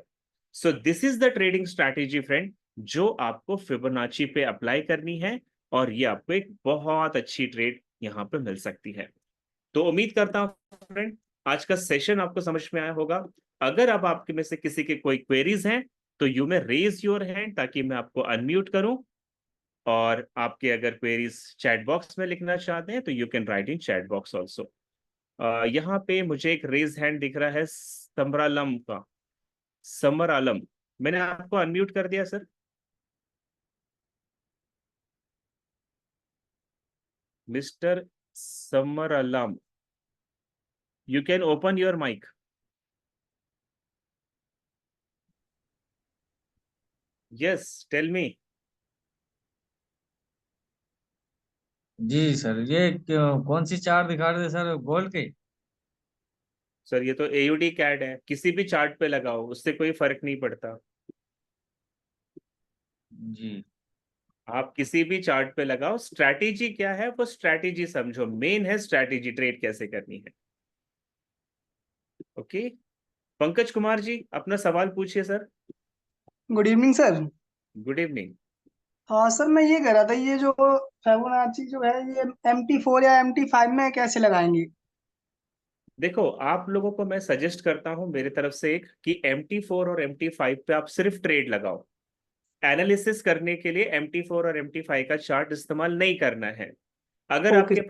So this is the trading strategy friend, जो आपको फिबोनाची पे अप्लाई करनी है, और ये आपको एक बहुत अच्छी ट्रेड यहाँ पे मिल सकती है। तो उम्मीद करता हूँ फ्रेंड आज का सेशन आपको समझ में आया होगा। अगर अब आपके में से किसी के कोई क्वेरीज हैं, तो you may raise your hand, ताकि मैं आपको अनम्यूट करूं। और आपके अगर क्वेरीज चैट बॉक्स में लिखना चाहते हैं, तो you can write in chat box also. यहाँ पे मुझे एक रेज हैंड दिख रहा है समरालम का, समर आलम, मैंने आपको अनम्यूट कर दिया sir. Mister Samar Alam, you can open your mic. Yes, tell me. जी सर, ये कौन सी चार्ट दिखा रहे थे सर, गोल्ड के? सर ये तो एयूडी कैड है, किसी भी चार्ट पे लगाओ उससे कोई फर्क नहीं पड़ता। जी। आप किसी भी चार्ट पे लगाओ, स्ट्रैटेजी क्या है वो स्ट्रैटेजी समझो, मेन है स्ट्रैटेजी, ट्रेड कैसे करनी है। ओके, पंकज कुमार जी अपना सवाल पूछिए sir. Good evening sir. Good evening. हाँ सर, मैं ये कह रहा था, ये जो फिबोनाची जो है ये MT4 या MT5 में कैसे लगाएंगे? देखो आप लोगों को मैं सजेस्ट करता हूं मेरे तरफ से एक, कि MT4 और MT5 पे आप सिर्फ ट्रेड लगाओ। एनालिसिस करने के लिए MT4 और MT5 का चार्ट इस्तेमाल नहीं करना है। अगर ओके।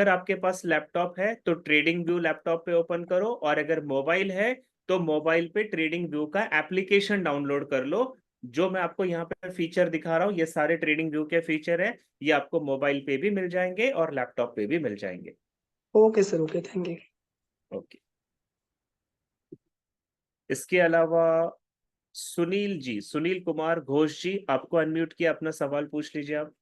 आपके पास लैपटॉप है तो ट्रेडिंग व्यू लैपटॉप पे ओपन करो, और अगर मोबाइल है तो मोबाइल पे ट्रेडिंग व्यू का एप्लीकेशन डाउनलोड कर लो। जो मैं आपको यहाँ पे फीचर दिखा रहा हूँ, ये सारे ट्रेडिंग व्यू के फीचर है, ये आपको मोबाइल पे भी मिल जाएंगे और लैपटॉप पे भी मिल जाएंगे। Okay sir, okay, thank you. Okay. इसके अलावा सुनील कुमार घोष जी, आपको अनम्यूट किया, अपना सवाल पूछ लीजिए आप।